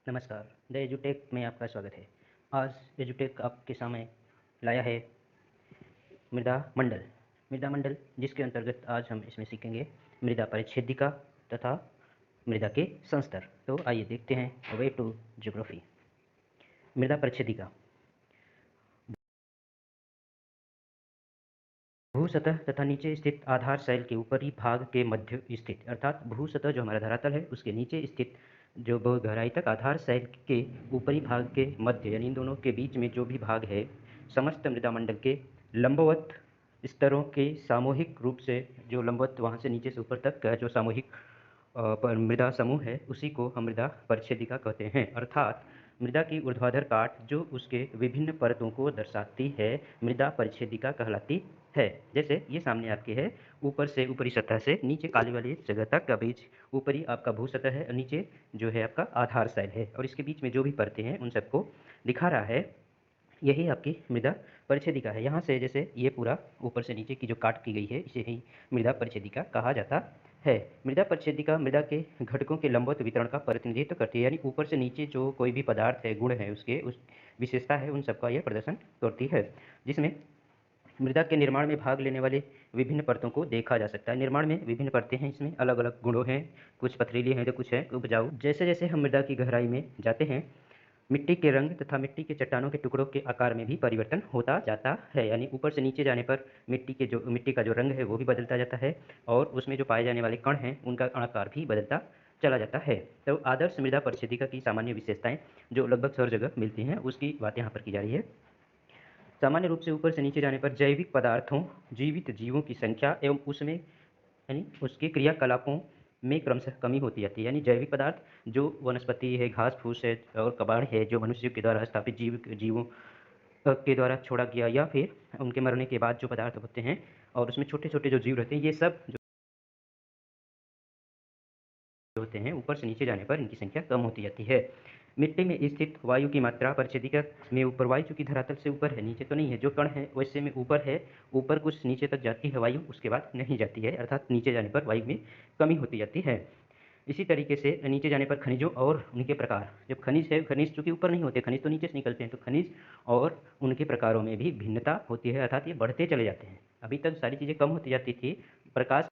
नमस्कार, द एजुटेक में आपका स्वागत है। आज एजुटेक आपके सामने लाया है मृदा मंडल। मृदा मंडल जिसके अंतर्गत आज हम इसमें सीखेंगे मृदा परिच्छेदिका तथा मृदा के संस्तर। तो आइए देखते हैं वे टू ज्योग्राफी। मृदा परिच्छेदिका भू सतह तथा नीचे स्थित आधार शैल के ऊपरी भाग के मध्य स्थित, अर्थात भू सतह जो हमारा धरातल है उसके नीचे स्थित जो बहुत गहराई तक आधार शैल के ऊपरी भाग के मध्य यानी इन दोनों के बीच में जो भी भाग है, समस्त मृदा मंडल के लंबवत स्तरों के सामूहिक रूप से जो लंबवत वहाँ से नीचे से ऊपर तक का जो सामूहिक पर मृदा समूह है उसी को हम मृदा परिच्छेदिका कहते हैं। अर्थात मृदा की ऊर्ध्वाधर काट जो उसके विभिन्न परतों को दर्शाती है मृदा परिच्छेदिका कहलाती है। जैसे ये सामने आपके है, ऊपर से ऊपरी सतह से नीचे काली वाली जगह तक का बीच ऊपरी आपका भू सतह है, नीचे जो है आपका आधार शैल है और इसके बीच में जो भी परतें हैं उन सबको दिखा रहा है। यही आपकी मृदा परिच्छेदिका है। यहाँ से जैसे ये पूरा ऊपर से नीचे की जो काट की गई है इसे ही मृदा परिच्छेदिका कहा जाता है। मृदा परिच्छेदिका मृदा के घटकों के लंबवत वितरण का प्रतिनिधित्व करती है, यानी ऊपर से नीचे जो कोई भी पदार्थ है, गुण है, उसके उस विशेषता है, उन सबका यह प्रदर्शन करती है, जिसमें मृदा के निर्माण में भाग लेने वाले विभिन्न परतों को देखा जा सकता है। निर्माण में विभिन्न परतें हैं, इसमें अलग अलग गुणों हैं, कुछ पथरीली हैं तो कुछ है उपजाऊ। जैसे जैसे हम मृदा की गहराई में जाते हैं, मिट्टी के रंग तथा मिट्टी के चट्टानों के टुकड़ों के आकार में भी परिवर्तन होता जाता है, यानी ऊपर से नीचे जाने पर मिट्टी का जो रंग है वो भी बदलता जाता है और उसमें जो पाए जाने वाले कण हैं उनका आकार भी बदलता चला जाता है। तो आदर्श मृदा परिच्छेदिका की सामान्य विशेषताएं जो लगभग हर जगह मिलती हैं उसकी बात यहाँ पर की जा रही है। सामान्य रूप से ऊपर से नीचे जाने पर जैविक पदार्थों, जीवित जीवों की संख्या एवं उसमें यानी उसके क्रियाकलापों में क्रमशः कमी होती जाती है। यानी जैविक पदार्थ जो वनस्पति है, घास फूस है और कबाड़ है जो मनुष्य के द्वारा स्थापित जीवों के द्वारा छोड़ा गया या फिर उनके मरने के बाद जो पदार्थ होते हैं और उसमें छोटे छोटे जो जीव रहते हैं, ये सब जो होते हैं ऊपर से नीचे जाने पर इनकी संख्या कम होती जाती है। मिट्टी में स्थित वायु की मात्रा परिच्छेदिका में ऊपर, वायु चूंकि धरातल से ऊपर है, नीचे तो नहीं है, जो कण है वैसे में ऊपर है, ऊपर कुछ नीचे तक जाती है वायु, उसके बाद नहीं जाती है, अर्थात नीचे जाने पर वायु में कमी होती जाती है। इसी तरीके से नीचे जाने पर खनिजों और उनके प्रकार, जब खनिज है, खनिज चूंकि ऊपर नहीं होते, खनिज तो नीचे से निकलते हैं, तो खनिज और उनके प्रकारों में भी भिन्नता होती है, अर्थात ये बढ़ते चले जाते हैं। अभी तक सारी चीज़ें कम होती जाती थी, प्रकाश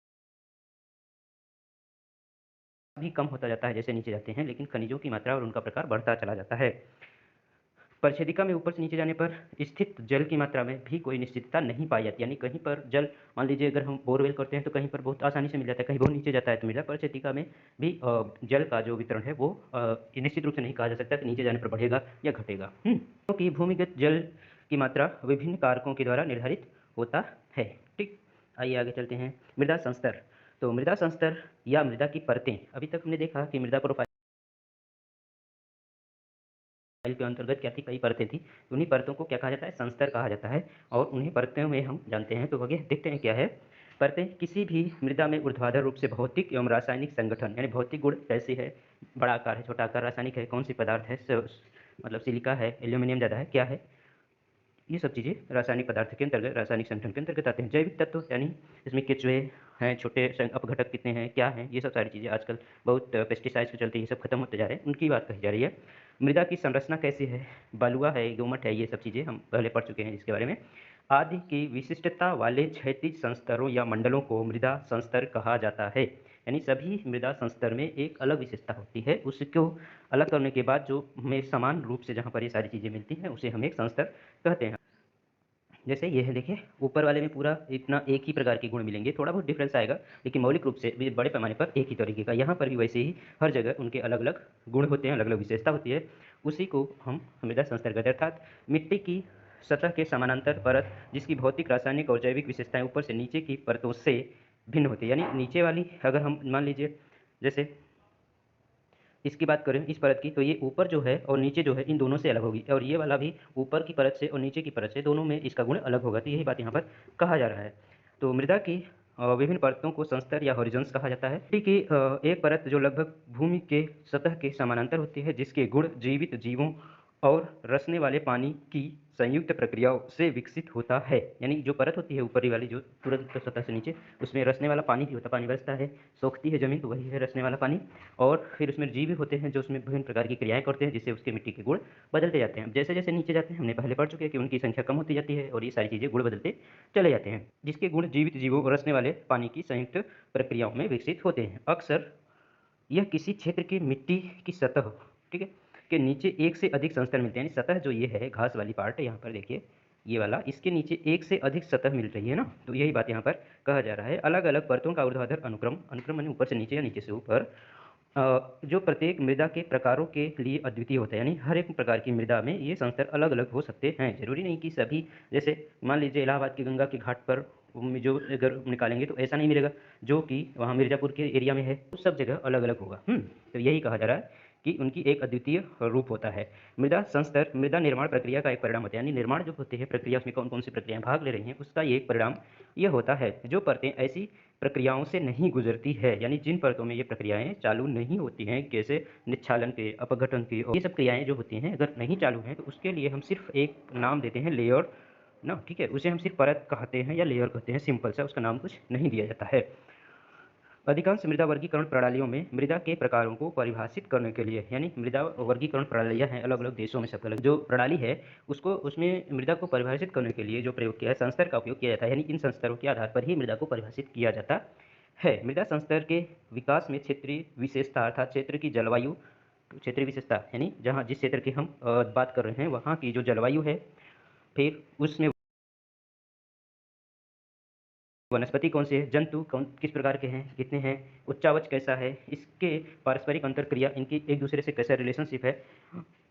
भी कम होता जाता है जैसे नीचे जाते हैं, लेकिन खनिजों की मात्रा और उनका प्रकार बढ़ता चला जाता है। परिच्छेदिका में ऊपर से नीचे जाने पर स्थित जल की मात्रा में भी कोई निश्चितता नहीं पाई जाती, यानी कहीं पर जल, मान लीजिए अगर हम बोरवेल करते हैं तो कहीं पर बहुत आसानी से मिल जाता है, कहीं बहुत नीचे जाता है, तो मृदा परिच्छेदिका में भी जल का जो वितरण है वो निश्चित रूप से नहीं कहा जा सकता कि नीचे जाने पर बढ़ेगा या घटेगा, क्योंकि भूमिगत जल की मात्रा विभिन्न कारकों के द्वारा निर्धारित होता है। ठीक, आइए आगे चलते हैं। मृदा संस्तर। तो मृदा संस्तर या मृदा की परतें, अभी तक हमने देखा कि मृदा प्रोफाइल के अंतर्गत क्या थी, कई परतें थी, उन्हीं परतों को क्या कहा जाता है, संस्तर कहा जाता है। और उन्हीं परतों में हम जानते हैं, तो आगे देखते हैं क्या है। परतें किसी भी मृदा में ऊर्ध्वाधर रूप से भौतिक एवं रासायनिक संगठन, यानी भौतिक गुण कैसी है, बड़ा आकार है, छोटा आकार, रासायनिक है, कौन सी पदार्थ है, मतलब सिलिका है, एल्यूमिनियम ज़्यादा है, क्या है, ये सब चीज़ें रासायनिक पदार्थ के अंतर्गत, रासायनिक संगठन के अंतर्गत आते हैं। जैविक तत्व यानी इसमें केचुए हैं, छोटे अपघटक कितने हैं, क्या हैं, ये सब सारी चीज़ें आजकल बहुत पेस्टिसाइड्स के चलते ये सब खत्म होते जा रहे हैं, उनकी बात कही जा रही है। मृदा की संरचना कैसी है, बलुआ है, दोमट है, ये सब चीज़ें हम पहले पढ़ चुके हैं जिसके बारे में। आदि की विशिष्टता वाले क्षैतिज संस्तरों या मंडलों को मृदा संस्तर कहा जाता है, यानी सभी मृदा संस्तर में एक अलग विशेषता होती है, उसको अलग करने के बाद जो हमें समान रूप से जहाँ पर ये सारी चीज़ें मिलती हैं उसे हम एक संस्तर कहते हैं। जैसे ये है, देखिए ऊपर वाले में पूरा इतना एक ही प्रकार के गुण मिलेंगे, थोड़ा बहुत डिफरेंस आएगा लेकिन मौलिक रूप से बड़े पैमाने पर एक ही तरीके का। यहाँ पर भी वैसे ही हर जगह उनके अलग अलग गुण होते हैं, अलग अलग विशेषता होती है, उसी को हम मृदा संस्तर कहते हैं। अर्थात मिट्टी की सतह के समानांतर परत जिसकी भौतिक, रासायनिक और जैविक विशेषताएं ऊपर से नीचे की परतों से भिन्न होती है, यानी नीचे वाली अगर हम मान लीजिए जैसे इसकी बात करें इस परत की, तो ये ऊपर जो है और नीचे जो है इन दोनों से अलग होगी, और ये वाला भी ऊपर की परत से और नीचे की परत से दोनों में इसका गुण अलग होगा, तो यही बात यहाँ पर कहा जा रहा है। तो मृदा की विभिन्न परतों को संस्तर या हॉरिजॉन्स कहा जाता है। मिट्टी की एक परत जो लगभग भूमि के सतह के समानांतर होती है, जिसके गुण जीवित जीवों और रसने वाले पानी की संयुक्त प्रक्रियाओं से विकसित होता है। यानी जो परत होती है ऊपरी वाली, जो तुरंत सतह से नीचे, उसमें रसने वाला पानी भी होता है, पानी बरसता है, सोखती है ज़मीन, तो वही है रसने वाला पानी। और फिर उसमें जीव भी होते हैं जो उसमें विभिन्न प्रकार की क्रियाएँ करते हैं, जिससे उसके मिट्टी के गुण बदलते जाते हैं। जैसे जैसे नीचे जाते हैं, हमने पहले पढ़ चुके हैं कि उनकी संख्या कम होती जाती है और ये सारी चीज़ें गुण बदलते चले जाते हैं, जिसके गुण जीवित जीवों और रसने वाले पानी की संयुक्त प्रक्रियाओं में विकसित होते हैं। अक्सर यह किसी क्षेत्र की मिट्टी की सतह, ठीक है, के नीचे एक से अधिक संस्तर मिलते हैं। यानी सतह जो ये है, घास वाली पार्ट यहाँ पर देखिए, ये वाला, इसके नीचे एक से अधिक सतह मिल रही है ना, तो यही बात यहाँ पर कहा जा रहा है। अलग अलग परतों का ऊर्ध्वाधर अनुक्रम, अनुक्रम माने ऊपर से नीचे या नीचे से ऊपर, जो प्रत्येक मृदा के प्रकारों के लिए अद्वितीय होता है। यानी हर एक प्रकार की मृदा में ये संस्तर अलग अलग हो सकते हैं, जरूरी नहीं कि सभी, जैसे मान लीजिए इलाहाबाद की गंगा के घाट पर जो अगर निकालेंगे तो ऐसा नहीं मिलेगा जो कि वहाँ मिर्ज़ापुर के एरिया में है, तो सब जगह अलग अलग होगा। तो यही कहा जा रहा है कि उनकी एक अद्वितीय रूप होता है। मृदा संस्तर मृदा निर्माण प्रक्रिया का एक परिणाम होता है। यानी निर्माण जो होती है प्रक्रिया, उसमें कौन कौन सी प्रक्रियाएं भाग ले रही हैं, उसका ये एक परिणाम ये होता है। जो परतें ऐसी प्रक्रियाओं से नहीं गुजरती है, यानी जिन परतों में ये प्रक्रियाएं चालू नहीं होती हैं, जैसे निच्छालन के, अपघटन की, और ये सब क्रियाएं जो होती हैं अगर नहीं चालू हैं, तो उसके लिए हम सिर्फ एक नाम देते हैं, लेयर ना, ठीक है, उसे हम सिर्फ परत कहते हैं या लेयर कहते हैं, सिंपल सा, उसका नाम कुछ नहीं दिया जाता है। अधिकांश मृदा वर्गीकरण प्रणालियों में मृदा के प्रकारों को परिभाषित करने के लिए, यानी मृदा वर्गीकरण प्रणालियां हैं अलग अलग देशों में, सब अलग जो प्रणाली है उसको, उसमें मृदा को परिभाषित करने के लिए जो प्रयोग किया है, संस्तर का उपयोग किया जाता है। यानी इन संस्तरों के आधार पर ही मृदा को परिभाषित किया जाता है। मृदा संस्तर के विकास में क्षेत्रीय विशेषता अर्थात क्षेत्र की जलवायु, क्षेत्रीय विशेषता यानी जहाँ जिस क्षेत्र की हम बात कर रहे हैं वहाँ की जो जलवायु है, फिर उसमें वनस्पति कौन सी है, जंतु कौन किस प्रकार के हैं, कितने हैं, उच्चावच कैसा है, इसके पारस्परिक अंतर क्रिया, इनकी एक दूसरे से कैसा रिलेशनशिप है,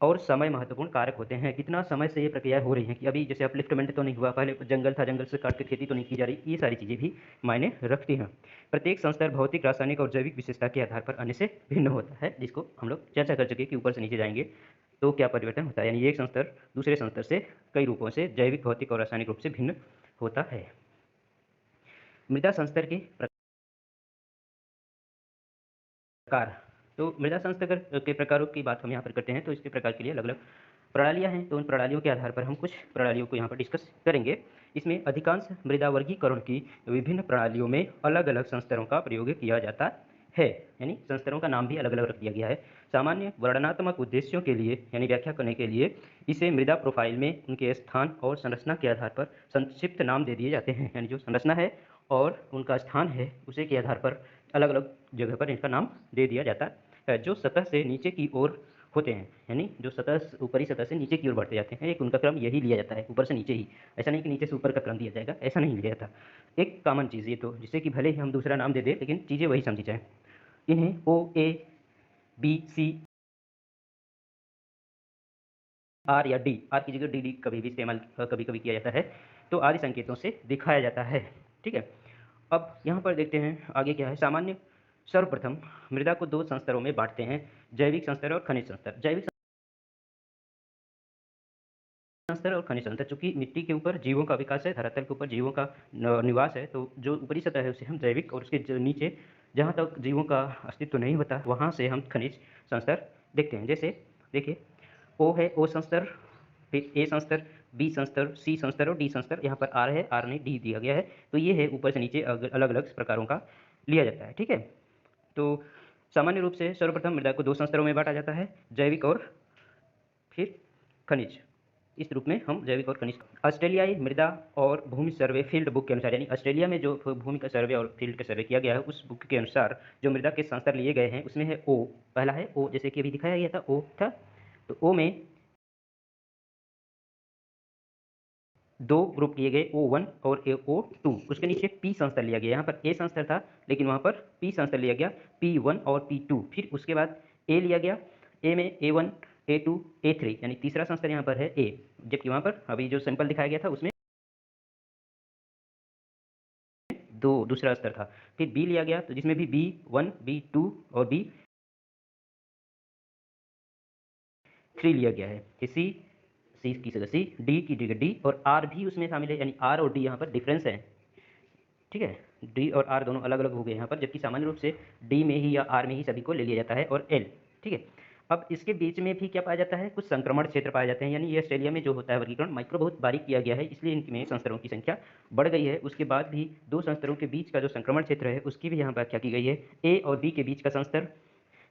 और समय महत्वपूर्ण कारक होते हैं। कितना समय से ये प्रक्रियाएं हो रही हैं, कि अभी जैसे अपलिफ्टमेंट तो नहीं हुआ, पहले जंगल था, जंगल से काट के खेती तो नहीं की जा रही, ये सारी चीज़ें भी मायने रखती हैं। प्रत्येक संस्तर भौतिक, रासायनिक और जैविक विशेषता के आधार पर अन्य से भिन्न होता है, जिसको हम लोग चर्चा कर चुके कि ऊपर से नीचे जाएंगे तो क्या परिवर्तन होता है। यानी एक संस्तर दूसरे संस्तर से कई रूपों से जैविक, भौतिक और रासायनिक रूप से भिन्न होता है। मृदा संस्तर के प्रकार, तो मृदा संस्तर के प्रकारों की बात हम यहाँ पर करते हैं, तो इसके प्रकार के लिए अलग अलग प्रणालियाँ हैं, तो उन प्रणालियों के आधार पर हम कुछ प्रणालियों को यहाँ पर डिस्कस करेंगे। इसमें अधिकांश मृदा वर्गीकरण की विभिन्न प्रणालियों में अलग अलग संस्तरों का प्रयोग किया जाता है, यानी संस्तरों का नाम भी अलग अलग रख दिया गया है। सामान्य वर्णनात्मक उद्देश्यों के लिए, यानी व्याख्या करने के लिए, इसे मृदा प्रोफाइल में उनके स्थान और संरचना के आधार पर संक्षिप्त नाम दे दिए जाते हैं। यानी जो संरचना है और उनका स्थान है, उसी के आधार पर अलग अलग जगह पर इनका नाम दे दिया जाता है। जो सतह से नीचे की ओर होते हैं, यानी जो सतह, ऊपरी सतह से नीचे की ओर बढ़ते जाते हैं, एक उनका क्रम यही लिया जाता है, ऊपर से नीचे ही, ऐसा नहीं कि नीचे से ऊपर का क्रम दिया जाएगा, ऐसा नहीं लिया जाता। एक कॉमन चीज़ ये, तो जिससे कि भले ही हम दूसरा नाम दे दें लेकिन चीज़ें वही समझी जाएँ। इन्हें ओ, ए, बी, सी, आर या डी, आर की जगह डी डी कभी भी इस्तेमाल कभी कभी किया जाता है, तो आदि संकेतों से दिखाया जाता है, ठीक है। अब यहाँ पर देखते हैं आगे क्या है। सामान्य, सर्वप्रथम मृदा को दो संस्तरों में बांटते हैं, जैविक संस्तर और खनिज संस्तर। जैविक संस्तर और खनिज संस्तर, चूंकि मिट्टी के ऊपर जीवों का विकास है, धरातल के ऊपर जीवों का निवास है, तो जो ऊपरी सतह है उसे हम जैविक, और उसके नीचे जहाँ तक जीवों का अस्तित्व नहीं होता वहाँ से हम खनिज संस्तर देखते हैं। जैसे देखिए, ओ है ओ संस्तर, फिर ए संस्तर, बी संस्तर, सी संस्तर और डी संस्तर। यहाँ पर आर है, आर नहीं डी दिया गया है, तो ये है ऊपर से नीचे अलग अलग प्रकारों का लिया जाता है, ठीक है। तो सामान्य रूप से सर्वप्रथम मृदा को दो संस्तरों में बांटा जाता है, जैविक और फिर खनिज। इस रूप में हम जैविक और खनिज। ऑस्ट्रेलियाई मृदा और भूमि सर्वे फील्ड बुक के अनुसार, यानी ऑस्ट्रेलिया में जो भूमि का सर्वे और फील्ड का सर्वे किया गया है, उस बुक के अनुसार जो मृदा के संस्तर लिए गए हैं उसमें है ओ, पहला है ओ, जैसे कि अभी दिखाया गया था ओ था, तो ओ में दो ग्रुप किए गए, O1 और O2। उसके नीचे P संस्तर लिया गया, यहाँ पर A संस्तर था लेकिन वहाँ पर P संस्तर लिया गया, P1 और P2। फिर उसके बाद A लिया गया, A में A1, A2, A3, यानी तीसरा संस्तर यहाँ पर है A, जबकि वहाँ पर अभी जो सैंपल दिखाया गया था उसमें दो दूसरा स्तर था। फिर B लिया गया, तो जिसमें भी B1, B2 और B3 लिया गया है। सी, सी की जगह सी, डी की जगह डी, और आर भी उसमें शामिल है, यानी आर और डी यहाँ पर डिफरेंस है, ठीक है। डी और आर दोनों अलग अलग हो गए यहाँ पर, जबकि सामान्य रूप से डी में ही या आर में ही सभी को ले लिया जाता है, और एल, ठीक है। अब इसके बीच में भी क्या पाया जाता है, कुछ संक्रमण क्षेत्र पाए जाते हैं, यानी ये ऑस्ट्रेलिया में जो होता है वर्गीकरण माइक्रो बहुत बारीक किया गया है, इसलिए इनमें संस्तरों की संख्या बढ़ गई है। उसके बाद भी दो संस्तरों के बीच का जो संक्रमण क्षेत्र है उसकी भी यहाँ व्याख्या की गई है। ए और बी के बीच का संस्तर,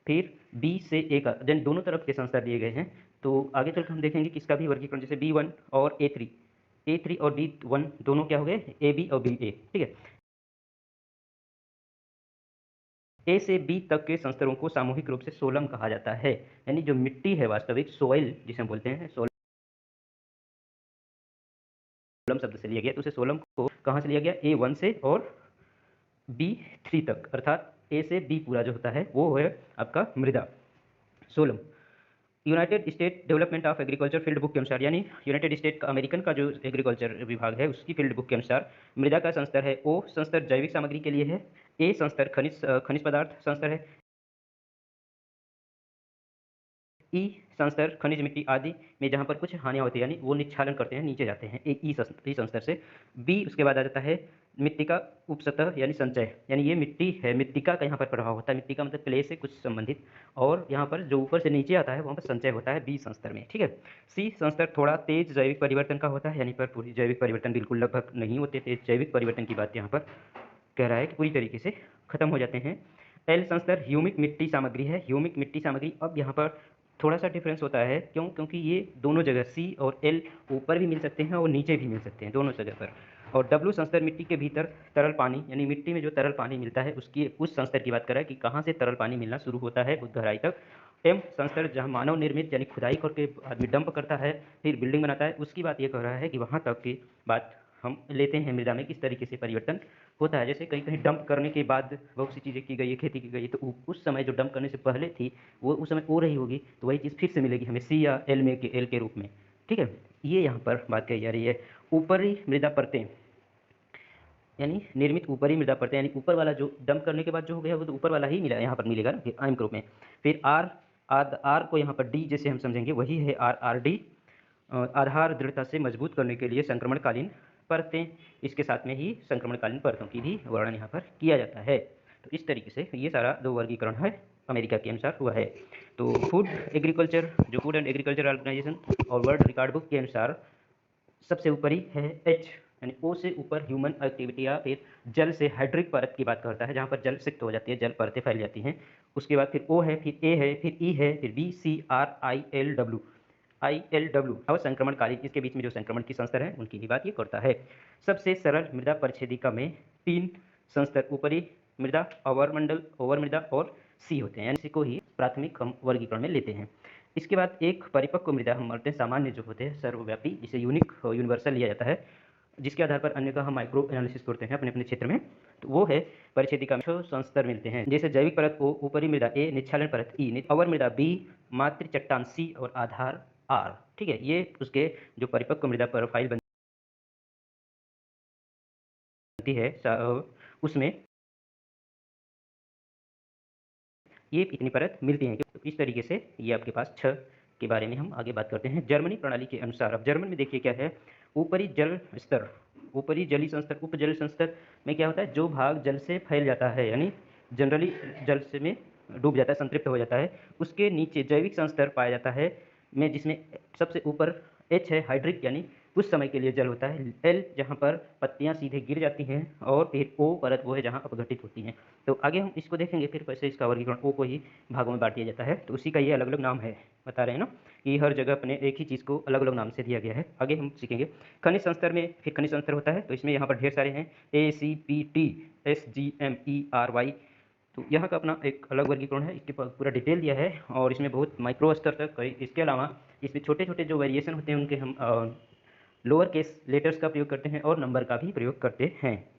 फिर बी से ए का, देन दोनों तरफ के संस्तर दिए गए हैं। तो आगे चलकर हम देखेंगे किसका भी वर्गीकरण, जैसे B1 और A3 और B1 दोनों क्या हो गए, ए बी और बी ए, ठीक है। ए से बी तक के संस्तरों को सामूहिक रूप से सोलम कहा जाता है, यानी जो मिट्टी है वास्तविक सोइल जिसे हम बोलते हैं, सोलम शब्द से लिया गया, तो उसे सोलम को कहाँ से लिया गया, A1 से और B3 तक, अर्थात ए से बी पूरा जो होता है वो है आपका मृदा solum. United State development of agriculture field book के अनुसार, यानी यूनाइटेड स्टेट का अमेरिकन का जो एग्रीकल्चर विभाग है उसकी फील्ड बुक के अनुसार मृदा का संस्तर है, ओ संस्तर जैविक सामग्री के लिए है, ए संस्तर खनिज पदार्थ संस्तर है, ई संस्तर खनिज मिट्टी आदि में जहाँ पर कुछ हानियाँ होती है यानी वो निच्छालन करते हैं, नीचे जाते हैं, ई संस्तर से। बी उसके बाद आ जाता है मिट्टी का उपसतह यानी संचय, यानी ये मिट्टी है, मिट्टिका का यहाँ पर प्रभाव होता है, मिट्टी का मतलब क्ले से कुछ संबंधित, और यहाँ पर जो ऊपर से नीचे आता है वहाँ पर संचय होता है बी संस्तर में, ठीक है। सी संस्तर थोड़ा तेज जैविक परिवर्तन का होता है, यानी पर पूरी जैविक परिवर्तन बिल्कुल लगभग नहीं होते थे, जैविक परिवर्तन की बात यहाँ पर कह रहा है कि पूरी तरीके से खत्म हो जाते हैं। एल संस्तर ह्यूमिक मिट्टी सामग्री है, ह्यूमिक मिट्टी सामग्री। अब यहाँ पर थोड़ा सा डिफरेंस होता है, क्यों, क्योंकि ये दोनों जगह सी और एल ऊपर भी मिल सकते हैं और नीचे भी मिल सकते हैं, दोनों जगह पर। और डब्ल्यू संस्तर मिट्टी के भीतर तरल पानी, यानी मिट्टी में जो तरल पानी मिलता है उसकी उस संस्तर की बात कर रहा है कि कहाँ से तरल पानी मिलना शुरू होता है उस गहराई तक। एम संस्तर जहाँ मानव निर्मित यानी खुदाई करके आदमी डंप करता है फिर बिल्डिंग बनाता है, उसकी बात ये कर रहा है कि वहाँ तक की बात हम लेते हैं मृदा में किस तरीके से परिवर्तन होता है। जैसे कहीं कहीं डंप करने के बाद बहुत सी चीज़ें की गई है, खेती की गई है, तो उस समय जो डंप करने से पहले थी वो उस समय हो रही होगी, तो वही चीज़ फिर से मिलेगी हमें सी या एल में एल के रूप में, ठीक है। ये यहाँ पर बात कही जा रही है। ऊपरी मृदा परतें यानी निर्मित ऊपरी मृदा परतें, यानी ऊपर वाला जो डंप करने के बाद जो हो गया वो तो ऊपर वाला ही मिला, यहाँ पर मिलेगा ना आम के रूप में। फिर आर को यहाँ पर डी जैसे हम समझेंगे वही है आर डी, आधार दृढ़ता से मजबूत करने के लिए संक्रमणकालीन परतें, इसके साथ में ही संक्रमणकालीन परतों की भी वर्णन यहाँ पर किया जाता है। तो इस तरीके से ये सारा दो वर्गीकरण है अमेरिका के अनुसार हुआ है। तो फूड एग्रीकल्चर, जो फूड एंड एग्रीकल्चर ऑर्गेनाइजेशन और वर्ल्ड रिकॉर्ड बुक के अनुसार सबसे ऊपरी है एच, यानी ओ से ऊपर ह्यूमन एक्टिविटी या फिर जल से हाइड्रिक परत की बात करता है, जहाँ पर जल सिक्त हो जाती है, जल परतें फैल जाती हैं। उसके बाद फिर ओ है, फिर ए है, फिर ई है, फिर B C R I L W और संक्रमणकालीन, इसके बीच में जो संक्रमण की संस्तर है उनकी भी बात ये करता है। सबसे सरल मृदा परिच्छेदिका में 3 संस्तर ऊपरी मृदा, अवर मृदा और सी होते हैं, यानी इसी को ही प्राथमिक हम वर्गीकरण में लेते हैं। इसके बाद एक परिपक्व मृदा हम मानते हैं, सामान्य जो होते हैं सर्वव्यापी, जिसे यूनिवर्सल लिया जाता है, जिसके आधार पर अन्य का हम माइक्रो एनालिसिस करते हैं अपने अपने क्षेत्र में, तो वो है परिच्छेदिका में संस्तर मिलते हैं, जैसे जैविक परत ओ, ऊपरी मृदा ए, निच्छालन परत ई, अवर मृदा बी, मातृ चट्टान सी और आधार आर, ठीक है। ये उसके जो परिपक्व मृदा प्रोफाइल बनती है उसमें ये इतनी परत मिलती है। तो इस तरीके से ये आपके पास 6 के बारे में हम आगे बात करते हैं। जर्मनी प्रणाली के अनुसार, अब जर्मन में देखिए क्या है, ऊपरी जल स्तर, ऊपरी जलीय संस्तर, उपजल संस्तर में क्या होता है, जो भाग जल से फैल जाता है यानी जनरली जल से में डूब जाता है, संतृप्त हो जाता है, उसके नीचे जैविक संस्तर पाया जाता है, में जिसमें सबसे ऊपर एच है हाइड्रिक, यानी कुछ समय के लिए जल होता है, एल जहाँ पर पत्तियाँ सीधे गिर जाती हैं, और फिर ओ परत वो है जहाँ अपघटित होती हैं। तो आगे हम इसको देखेंगे फिर कैसे इसका वर्गीकरण ओ को ही भागों में बांट दिया जाता है, तो उसी का ये अलग अलग नाम है, बता रहे हैं ना कि हर जगह अपने एक ही चीज़ को अलग अलग नाम से दिया गया है। आगे हम सीखेंगे खनिज संस्तर में, फिर खनिज संस्तर होता है, तो इसमें यहाँ पर ढेर सारे हैं, ACPT SGMERY, तो यहाँ का अपना एक अलग वर्गीकरण है, इसके पूरा डिटेल दिया है और इसमें बहुत माइक्रो स्तर तक। इसके अलावा इसमें छोटे छोटे जो वेरिएशन होते हैं उनके हम लोअर केस लेटर्स का प्रयोग करते हैं और नंबर का भी प्रयोग करते हैं।